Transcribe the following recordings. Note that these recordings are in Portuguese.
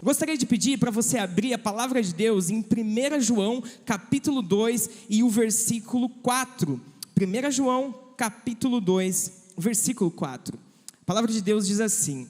Gostaria de pedir para você abrir a palavra de Deus em 1 João, capítulo 2 e o versículo 4. 1 João, capítulo 2, versículo 4. A palavra de Deus diz assim: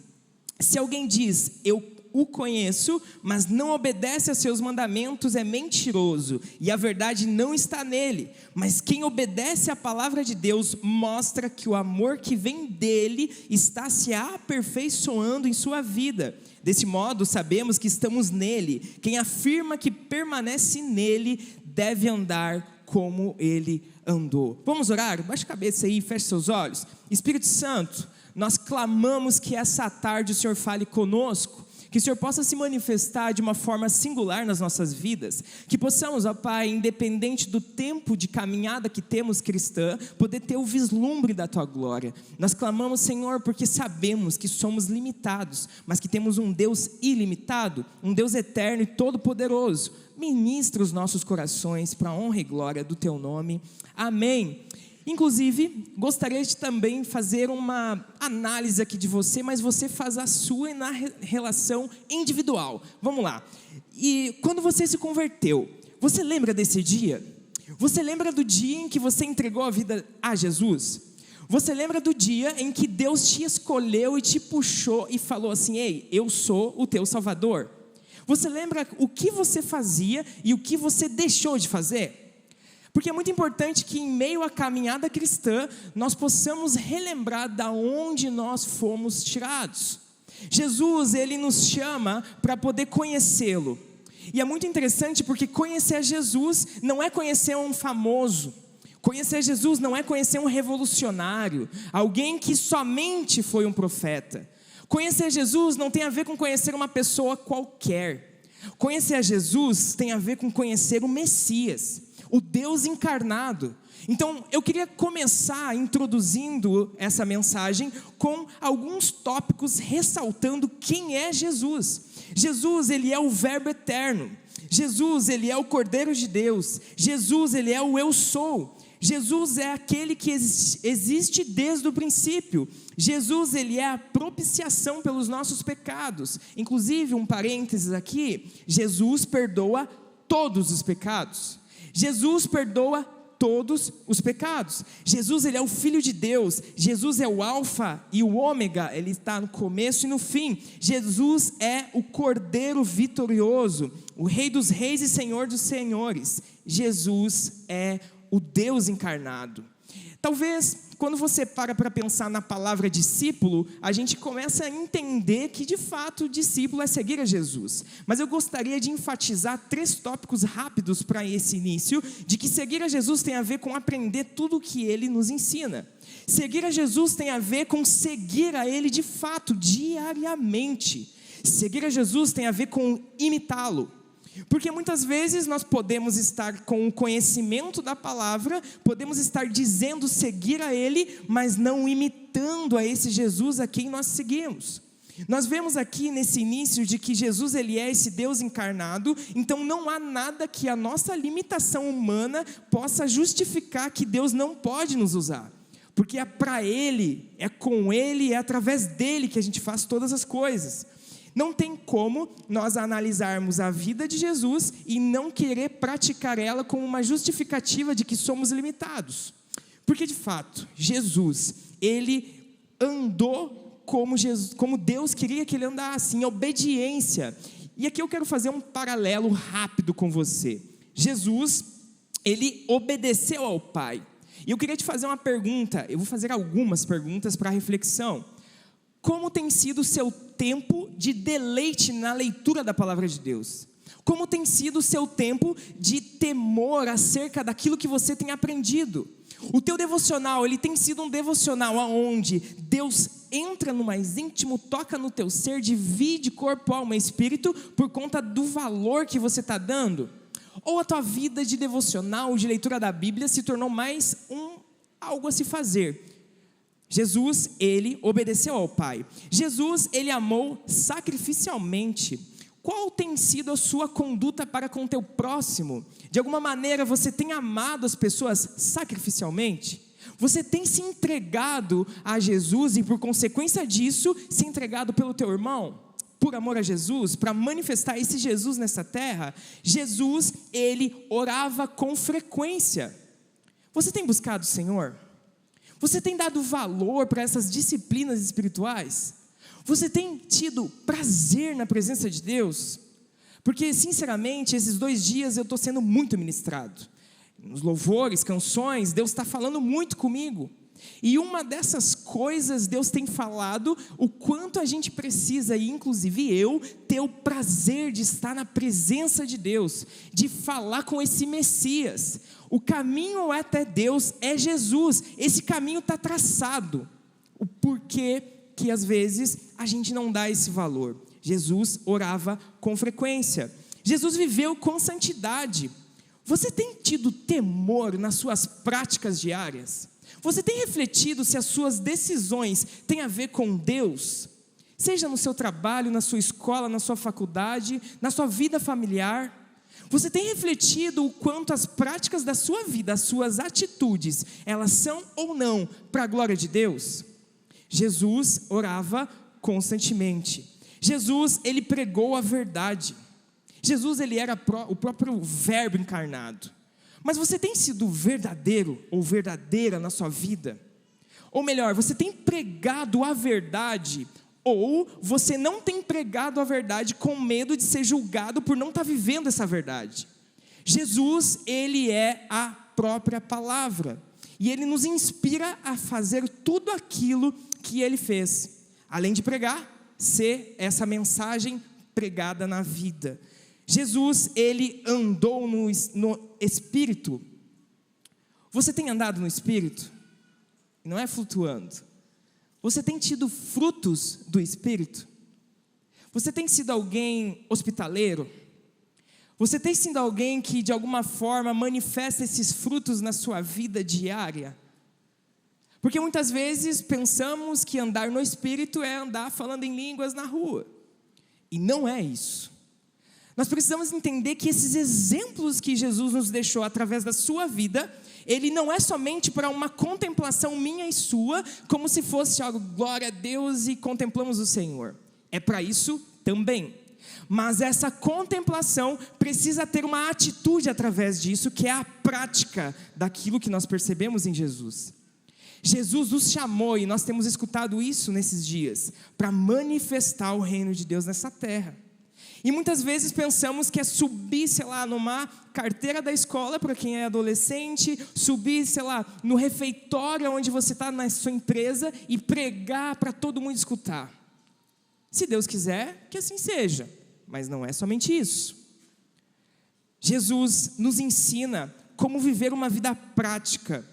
se alguém diz, eu o conheço, mas não obedece a seus mandamentos, é mentiroso, e a verdade não está nele. Mas quem obedece à palavra de Deus mostra que o amor que vem dele está se aperfeiçoando em sua vida. Desse modo, sabemos que estamos nele. Quem afirma que permanece nele deve andar como ele andou. Vamos orar? Baixa a cabeça aí, feche seus olhos. Espírito Santo, nós clamamos que essa tarde o Senhor fale conosco, que o Senhor possa se manifestar de uma forma singular nas nossas vidas, que possamos, ó Pai, independente do tempo de caminhada que temos cristã, poder ter o vislumbre da Tua glória. Nós clamamos, Senhor, porque sabemos que somos limitados, mas que temos um Deus ilimitado, um Deus eterno e todo-poderoso. Ministra os nossos corações para a honra e glória do Teu nome. Amém. Inclusive, gostaria de também fazer uma análise aqui de você, mas você faz a sua na relação individual. Vamos lá. E quando você se converteu, você lembra desse dia? Você lembra do dia em que você entregou a vida a Jesus? Você lembra do dia em que Deus te escolheu e te puxou e falou assim: ei, eu sou o teu Salvador? Você lembra o que você fazia e o que você deixou de fazer? Porque é muito importante que em meio à caminhada cristã, nós possamos relembrar da onde nós fomos tirados. Jesus, Ele nos chama para poder conhecê-lo. E é muito interessante porque conhecer Jesus não é conhecer um famoso. Conhecer Jesus não é conhecer um revolucionário, alguém que somente foi um profeta. Conhecer Jesus não tem a ver com conhecer uma pessoa qualquer. Conhecer a Jesus tem a ver com conhecer o Messias, o Deus encarnado. Então, eu queria começar introduzindo essa mensagem com alguns tópicos ressaltando quem é Jesus. Jesus, Ele é o Verbo eterno. Jesus, Ele é o Cordeiro de Deus. Jesus, Ele é o Eu Sou. Jesus é aquele que existe desde o princípio. Jesus, Ele é a propiciação pelos nossos pecados. Inclusive, um parênteses aqui, Jesus perdoa todos os pecados. Jesus perdoa todos os pecados. Jesus, Ele é o Filho de Deus. Jesus é o Alfa e o Ômega. Ele está no começo e no fim. Jesus é o Cordeiro vitorioso, o Rei dos reis e Senhor dos senhores. Jesus é o Deus encarnado. Talvez, quando você para pensar na palavra discípulo, a gente começa a entender que, de fato, o discípulo é seguir a Jesus. Mas eu gostaria de enfatizar 3 tópicos rápidos para esse início, de que seguir a Jesus tem a ver com aprender tudo o que Ele nos ensina. Seguir a Jesus tem a ver com seguir a Ele de fato, diariamente. Seguir a Jesus tem a ver com imitá-lo. Porque muitas vezes nós podemos estar com o conhecimento da palavra, podemos estar dizendo seguir a Ele, mas não imitando a esse Jesus a quem nós seguimos. Nós vemos aqui nesse início de que Jesus, Ele é esse Deus encarnado, então não há nada que a nossa limitação humana possa justificar que Deus não pode nos usar. Porque é para Ele, é com Ele, é através dEle que a gente faz todas as coisas. Não tem como nós analisarmos a vida de Jesus e não querer praticar ela como uma justificativa de que somos limitados. Porque de fato, Jesus, Ele andou como Deus queria que Ele andasse, em obediência. E aqui eu quero fazer um paralelo rápido com você. Jesus, Ele obedeceu ao Pai. E eu queria te fazer uma pergunta, eu vou fazer algumas perguntas para reflexão. Como tem sido o seu tempo de deleite na leitura da palavra de Deus? Como tem sido o seu tempo de temor acerca daquilo que você tem aprendido? O teu devocional, ele tem sido um devocional onde Deus entra no mais íntimo, toca no teu ser, divide corpo, alma e espírito por conta do valor que você está dando? Ou a tua vida de devocional, de leitura da Bíblia se tornou mais algo a se fazer? Jesus, ele obedeceu ao Pai. Jesus, ele amou sacrificialmente. Qual tem sido a sua conduta para com o teu próximo? De alguma maneira você tem amado as pessoas sacrificialmente? Você tem se entregado a Jesus e por consequência disso, se entregado pelo teu irmão? Por amor a Jesus, para manifestar esse Jesus nessa terra? Jesus, ele orava com frequência. Você tem buscado o Senhor? Você tem dado valor para essas disciplinas espirituais? Você tem tido prazer na presença de Deus? Porque, sinceramente, esses 2 dias eu estou sendo muito ministrado. Nos louvores, canções, Deus está falando muito comigo. E uma dessas coisas, Deus tem falado o quanto a gente precisa, e inclusive eu, ter o prazer de estar na presença de Deus, de falar com esse Messias. O caminho até Deus é Jesus, esse caminho está traçado. O porquê que às vezes a gente não dá esse valor? Jesus orava com frequência, Jesus viveu com santidade. Você tem tido temor nas suas práticas diárias? Você tem refletido se as suas decisões têm a ver com Deus? Seja no seu trabalho, na sua escola, na sua faculdade, na sua vida familiar. Você tem refletido o quanto as práticas da sua vida, as suas atitudes, elas são ou não para a glória de Deus? Jesus orava constantemente. Jesus, ele pregou a verdade. Jesus, ele era o próprio verbo encarnado. Mas você tem sido verdadeiro ou verdadeira na sua vida? Ou melhor, você tem pregado a verdade, ou você não tem pregado a verdade com medo de ser julgado por não estar vivendo essa verdade? Jesus, ele é a própria palavra, e ele nos inspira a fazer tudo aquilo que ele fez, além de pregar, ser essa mensagem pregada na vida. Jesus, ele andou no Espírito. Você tem andado no Espírito? Não é flutuando. Você tem tido frutos do Espírito? Você tem sido alguém hospitaleiro? Você tem sido alguém que de alguma forma manifesta esses frutos na sua vida diária? Porque muitas vezes pensamos que andar no Espírito é andar falando em línguas na rua. E não é isso. Nós precisamos entender que esses exemplos que Jesus nos deixou através da sua vida, ele não é somente para uma contemplação minha e sua, como se fosse algo, glória a Deus e contemplamos o Senhor. É para isso também. Mas essa contemplação precisa ter uma atitude através disso, que é a prática daquilo que nós percebemos em Jesus. Jesus nos chamou, e nós temos escutado isso nesses dias, para manifestar o reino de Deus nessa terra. E muitas vezes pensamos que é subir, sei lá, numa carteira da escola para quem é adolescente, subir, sei lá, no refeitório onde você está na sua empresa e pregar para todo mundo escutar. Se Deus quiser, que assim seja, mas não é somente isso. Jesus nos ensina como viver uma vida prática.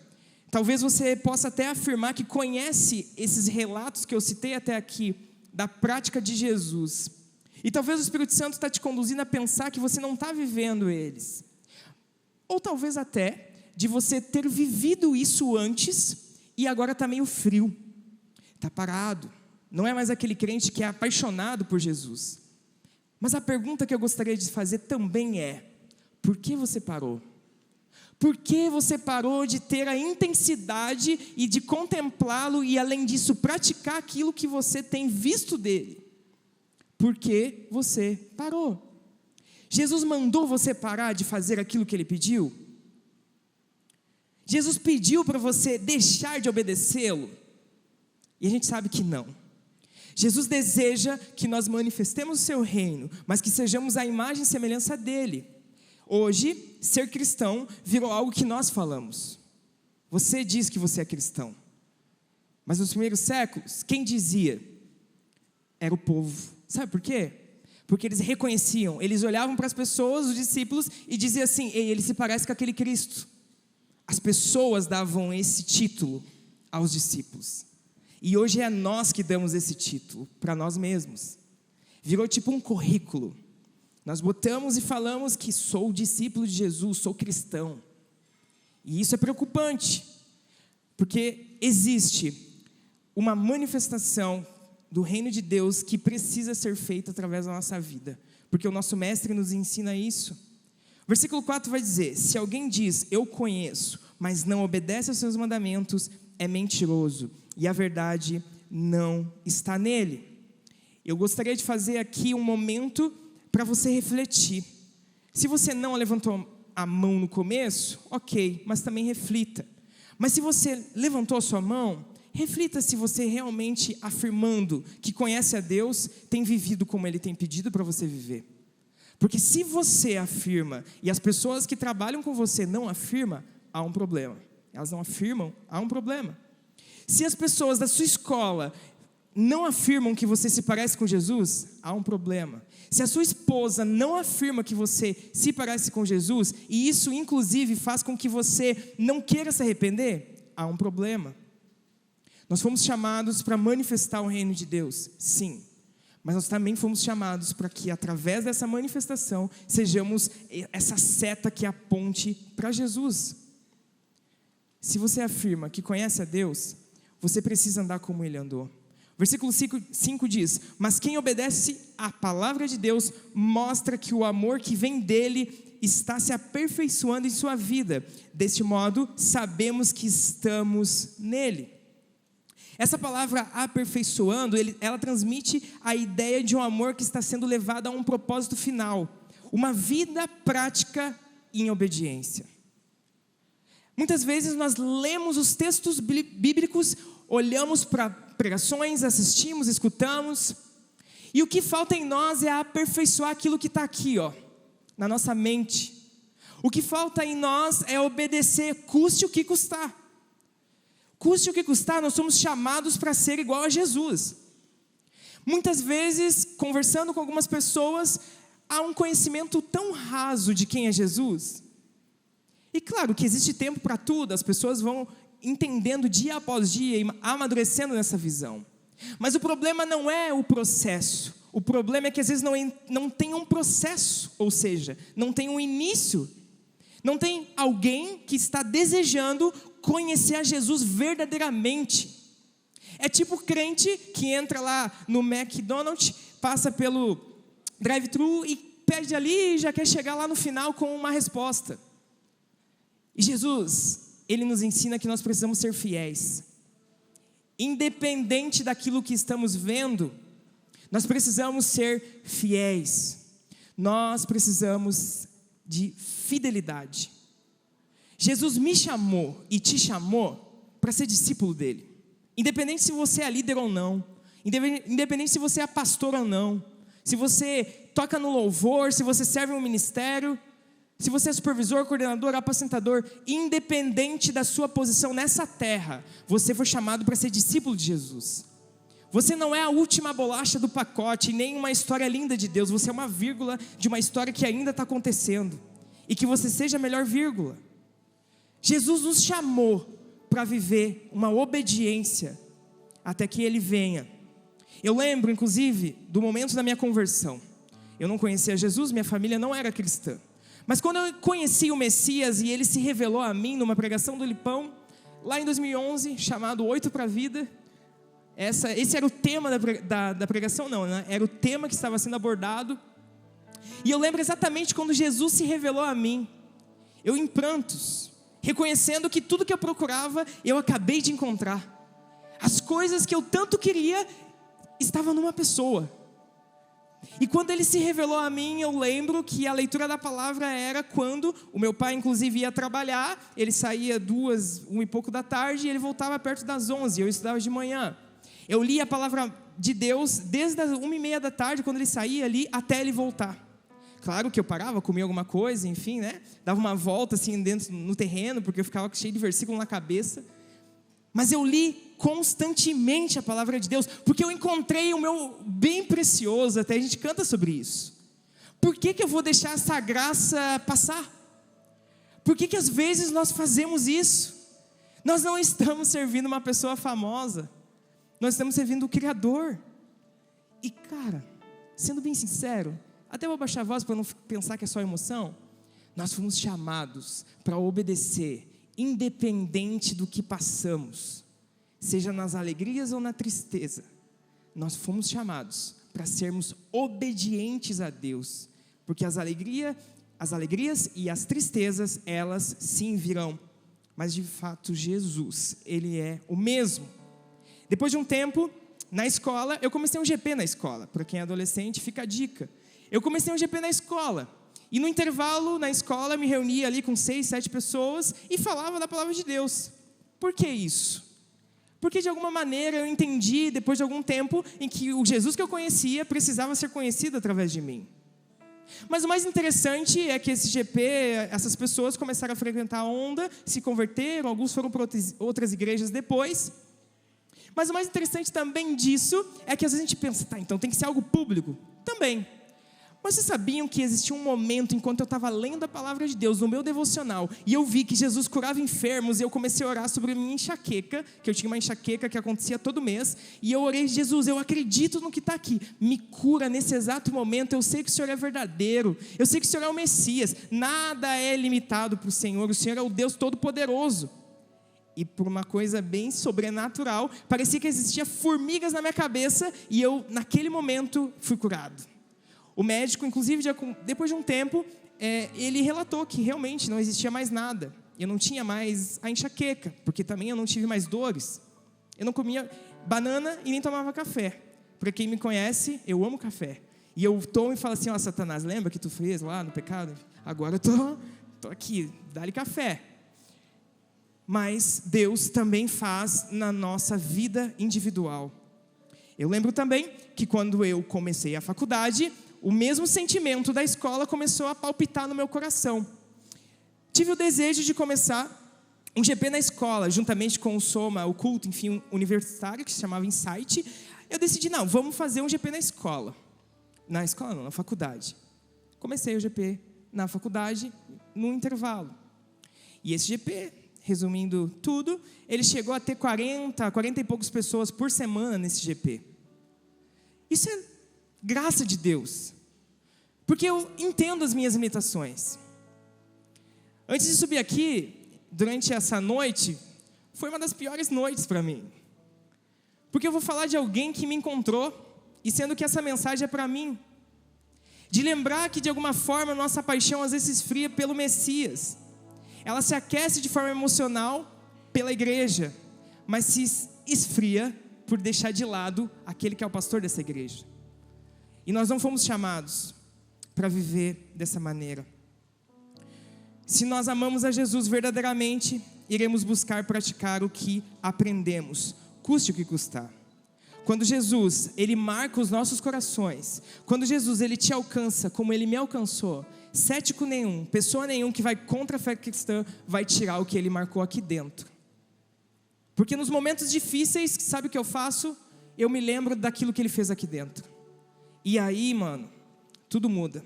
Talvez você possa até afirmar que conhece esses relatos que eu citei até aqui, da prática de Jesus. E talvez o Espírito Santo está te conduzindo a pensar que você não está vivendo eles. Ou talvez até de você ter vivido isso antes e agora está meio frio, está parado. Não é mais aquele crente que é apaixonado por Jesus. Mas a pergunta que eu gostaria de fazer também é: por que você parou? Por que você parou de ter a intensidade e de contemplá-lo e além disso praticar aquilo que você tem visto dele? Por que você parou? Jesus mandou você parar de fazer aquilo que ele pediu? Jesus pediu para você deixar de obedecê-lo? E a gente sabe que não. Jesus deseja que nós manifestemos o seu reino, mas que sejamos a imagem e semelhança dele. Hoje, ser cristão virou algo que nós falamos. Você diz que você é cristão. Mas nos primeiros séculos, quem dizia? Era o povo. Sabe por quê? Porque eles reconheciam, eles olhavam para as pessoas, os discípulos, e diziam assim: ei, ele se parece com aquele Cristo. As pessoas davam esse título aos discípulos. E hoje é nós que damos esse título para nós mesmos. Virou tipo um currículo. Nós botamos e falamos que sou discípulo de Jesus, sou cristão. E isso é preocupante, porque existe uma manifestação do reino de Deus que precisa ser feita através da nossa vida, porque o nosso mestre nos ensina isso. O versículo 4 vai dizer: se alguém diz, eu conheço, mas não obedece aos seus mandamentos, é mentiroso, e a verdade não está nele. Eu gostaria de fazer aqui um momento para você refletir. Se você não levantou a mão no começo, ok, mas também reflita. Mas se você levantou a sua mão, reflita se você realmente, afirmando que conhece a Deus, tem vivido como Ele tem pedido para você viver. Porque se você afirma e as pessoas que trabalham com você não afirmam, há um problema. Elas não afirmam, há um problema. Se as pessoas da sua escola não afirmam que você se parece com Jesus, há um problema. Se a sua esposa não afirma que você se parece com Jesus, e isso inclusive faz com que você não queira se arrepender, há um problema. Nós fomos chamados para manifestar o reino de Deus, sim. Mas nós também fomos chamados para que através dessa manifestação sejamos essa seta que aponte para Jesus. Se você afirma que conhece a Deus, você precisa andar como Ele andou. Versículo 5 diz: mas quem obedece à palavra de Deus mostra que o amor que vem dele está se aperfeiçoando em sua vida. Deste modo, sabemos que estamos nele. Essa palavra aperfeiçoando, ela transmite a ideia de um amor que está sendo levado a um propósito final, uma vida prática em obediência. Muitas vezes nós lemos os textos bíblicos, olhamos para pregações, assistimos, escutamos, e o que falta em nós é aperfeiçoar aquilo que está aqui, na nossa mente. O que falta em nós é obedecer, custe o que custar. Custe o que custar, nós somos chamados para ser igual a Jesus. Muitas vezes, conversando com algumas pessoas, há um conhecimento tão raso de quem é Jesus. E claro que existe tempo para tudo, as pessoas vão entendendo dia após dia e amadurecendo nessa visão. Mas o problema não é o processo. O problema é que às vezes não tem um processo, ou seja, não tem um início. Não tem alguém que está desejando conhecer a Jesus verdadeiramente. É tipo crente que entra lá no McDonald's, passa pelo drive-thru e pede ali e já quer chegar lá no final com uma resposta. E Jesus, Ele nos ensina que nós precisamos ser fiéis. Independente daquilo que estamos vendo, nós precisamos ser fiéis. Nós precisamos de fidelidade. Jesus me chamou e te chamou para ser discípulo dele. Independente se você é líder ou não, independente se você é pastor ou não, se você toca no louvor, se você serve um ministério, se você é supervisor, coordenador, apacentador, independente da sua posição nessa terra, você foi chamado para ser discípulo de Jesus. Você não é a última bolacha do pacote, nem uma história linda de Deus, você é uma vírgula de uma história que ainda está acontecendo, e que você seja a melhor vírgula. Jesus nos chamou para viver uma obediência até que Ele venha. Eu lembro, inclusive, do momento da minha conversão. Eu não conhecia Jesus, minha família não era cristã. Mas quando eu conheci o Messias e Ele se revelou a mim numa pregação do Lipão, lá em 2011, chamado 8 para a Vida, esse era o tema da pregação, não, né? Era o tema que estava sendo abordado. E eu lembro exatamente quando Jesus se revelou a mim, eu em prantos, reconhecendo que tudo que eu procurava, eu acabei de encontrar. As coisas que eu tanto queria, estavam numa pessoa. E quando Ele se revelou a mim, eu lembro que a leitura da palavra era quando o meu pai inclusive ia trabalhar, ele saía 2, 1 e pouco da tarde, e ele voltava perto das 11, eu estudava de manhã. Eu li a palavra de Deus desde as 1:30 da tarde, quando ele saía ali, até ele voltar. Claro que eu parava, comia alguma coisa, enfim, né? Dava uma volta assim dentro no terreno, porque eu ficava cheio de versículo na cabeça. Mas eu li constantemente a palavra de Deus, porque eu encontrei o meu bem precioso, até a gente canta sobre isso. Por que eu vou deixar essa graça passar? Por que às vezes nós fazemos isso? Nós não estamos servindo uma pessoa famosa, nós estamos servindo o Criador. E cara, sendo bem sincero, até vou baixar a voz para não pensar que é só emoção. Nós fomos chamados para obedecer, independente do que passamos. seja nas alegrias ou na tristeza, nós fomos chamados para sermos obedientes a Deus, porque as alegrias e as tristezas, elas sim virão, mas de fato Jesus, Ele é o mesmo. Depois de um tempo, na escola, eu comecei um GP na escola. Para quem é adolescente, fica a dica. Eu comecei um GP na escola, e no intervalo, na escola, me reunia ali com 6, 7 pessoas, e falava da palavra de Deus. Por que isso? Porque de alguma maneira eu entendi, depois de algum tempo, em que o Jesus que eu conhecia precisava ser conhecido através de mim. Mas o mais interessante é que esse GP, essas pessoas começaram a frequentar a Onda, se converteram, alguns foram para outras igrejas depois. Mas o mais interessante também disso é que às vezes a gente pensa, tá, então tem que ser algo público. Também. Mas vocês sabiam que existia um momento, enquanto eu estava lendo a palavra de Deus no meu devocional, e eu vi que Jesus curava enfermos, e eu comecei a orar sobre a minha enxaqueca, que eu tinha uma enxaqueca que acontecia todo mês, e eu orei, Jesus, eu acredito no que está aqui, me cura nesse exato momento, eu sei que o Senhor é verdadeiro, eu sei que o Senhor é o Messias, nada é limitado para o Senhor é o Deus Todo-Poderoso. E por uma coisa bem sobrenatural, parecia que existiam formigas na minha cabeça, e eu, naquele momento, fui curado. O médico, inclusive, depois de um tempo, ele relatou que realmente não existia mais nada. Eu não tinha mais a enxaqueca, porque também eu não tive mais dores. Eu não comia banana e nem tomava café. Para quem me conhece, eu amo café. E eu tomo e falo assim, ó, Satanás, lembra que tu fez lá no pecado? Agora eu tô aqui, dá-lhe café. Mas Deus também faz na nossa vida individual. Eu lembro também que quando eu comecei a faculdade, o mesmo sentimento da escola começou a palpitar no meu coração. Tive o desejo de começar um GP na escola, juntamente com o Soma, o culto, enfim, universitário, que se chamava Insight. Eu decidi, não, vamos fazer um GP na escola. Na escola não, na faculdade. Comecei o GP na faculdade, no intervalo. E esse GP, resumindo tudo, ele chegou a ter 40 e poucas pessoas por semana nesse GP. Isso é graça de Deus, porque eu entendo as minhas limitações. Antes de subir aqui, durante essa noite, foi uma das piores noites para mim, porque eu vou falar de alguém que me encontrou, e sendo que essa mensagem é para mim, de lembrar que de alguma forma a nossa paixão às vezes esfria pelo Messias, ela se aquece de forma emocional pela igreja, mas se esfria por deixar de lado aquele que é o pastor dessa igreja. E nós não fomos chamados para viver dessa maneira. Se nós amamos a Jesus verdadeiramente, iremos buscar praticar o que aprendemos, custe o que custar. Quando Jesus, Ele marca os nossos corações, quando Jesus, Ele te alcança como Ele me alcançou, cético nenhum, pessoa nenhum que vai contra a fé cristã, vai tirar o que Ele marcou aqui dentro. Porque nos momentos difíceis, sabe o que eu faço? Eu me lembro daquilo que Ele fez aqui dentro. E aí, mano, tudo muda.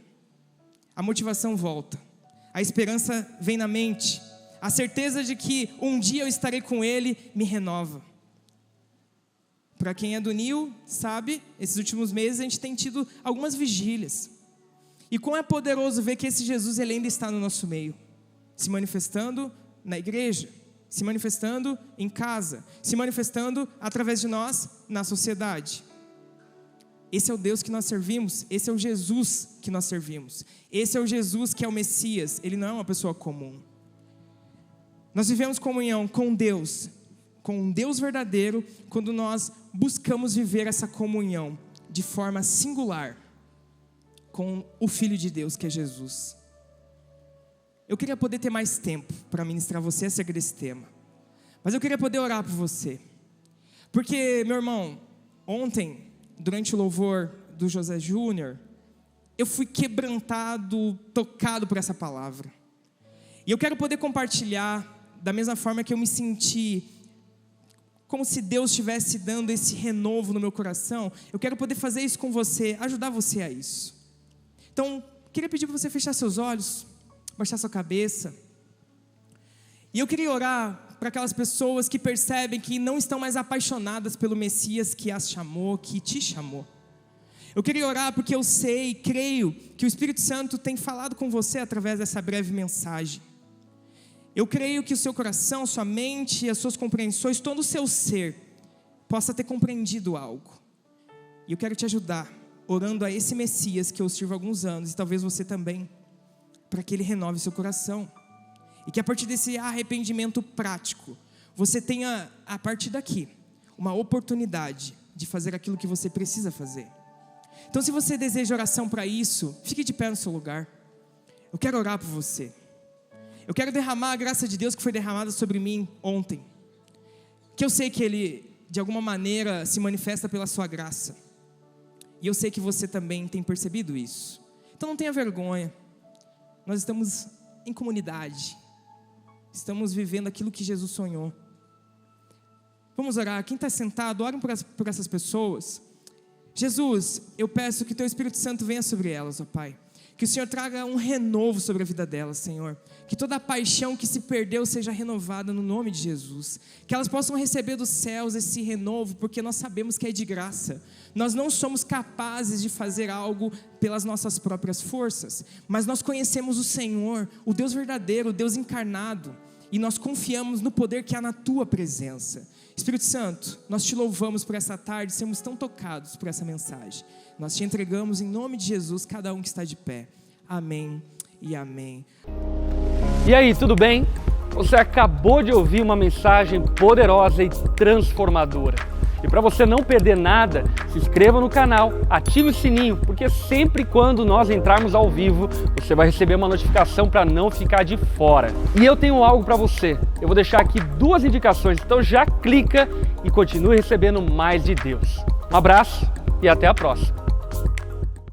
A motivação volta. A esperança vem na mente. A certeza de que um dia eu estarei com Ele me renova. Para quem é do NIL, sabe, esses últimos meses a gente tem tido algumas vigílias. E como é poderoso ver que esse Jesus, Ele ainda está no nosso meio. Se manifestando na igreja, se manifestando em casa, se manifestando através de nós na sociedade. Esse é o Deus que nós servimos, esse é o Jesus que nós servimos, esse é o Jesus que é o Messias, Ele não é uma pessoa comum. Nós vivemos comunhão com Deus, com um Deus verdadeiro, quando nós buscamos viver essa comunhão de forma singular com o Filho de Deus, que é Jesus. Eu queria poder ter mais tempo para ministrar você acerca desse tema, mas eu queria poder orar por você, porque, meu irmão, ontem, durante o louvor do José Júnior, eu fui quebrantado, tocado por essa palavra. E eu quero poder compartilhar da mesma forma que eu me senti, como se Deus estivesse dando esse renovo no meu coração. Eu quero poder fazer isso com você, ajudar você a isso. Então, queria pedir para você fechar seus olhos, baixar sua cabeça. E eu queria orar para aquelas pessoas que percebem que não estão mais apaixonadas pelo Messias que as chamou, que te chamou. Eu queria orar porque eu sei, creio que o Espírito Santo tem falado com você através dessa breve mensagem. Eu creio que o seu coração, sua mente, as suas compreensões, todo o seu ser possa ter compreendido algo. E eu quero te ajudar, orando a esse Messias que eu sirvo há alguns anos, e talvez você também, para que ele renove seu coração. E que a partir desse arrependimento prático, você tenha, a partir daqui, uma oportunidade de fazer aquilo que você precisa fazer. Então, se você deseja oração para isso, fique de pé no seu lugar. Eu quero orar por você. Eu quero derramar a graça de Deus que foi derramada sobre mim ontem. Que eu sei que Ele, de alguma maneira, se manifesta pela sua graça. E eu sei que você também tem percebido isso. Então não tenha vergonha. Nós estamos em comunidade. Estamos vivendo aquilo que Jesus sonhou. Vamos orar. Quem está sentado, orem por essas pessoas. Jesus, eu peço que Teu Espírito Santo venha sobre elas, ó Pai. Que o Senhor traga um renovo sobre a vida delas, Senhor. Que toda a paixão que se perdeu seja renovada no nome de Jesus. Que elas possam receber dos céus esse renovo, porque nós sabemos que é de graça. Nós não somos capazes de fazer algo pelas nossas próprias forças, mas nós conhecemos o Senhor, o Deus verdadeiro, o Deus encarnado, e nós confiamos no poder que há na Tua presença. Espírito Santo, nós Te louvamos por essa tarde, sermos tão tocados por essa mensagem. Nós Te entregamos em nome de Jesus, cada um que está de pé. Amém e amém. E aí, tudo bem? Você acabou de ouvir uma mensagem poderosa e transformadora. E para você não perder nada, se inscreva no canal, ative o sininho, porque sempre quando nós entrarmos ao vivo, você vai receber uma notificação para não ficar de fora. E eu tenho algo para você. Eu vou deixar aqui 2 indicações, então já clica e continue recebendo mais de Deus. Um abraço e até a próxima.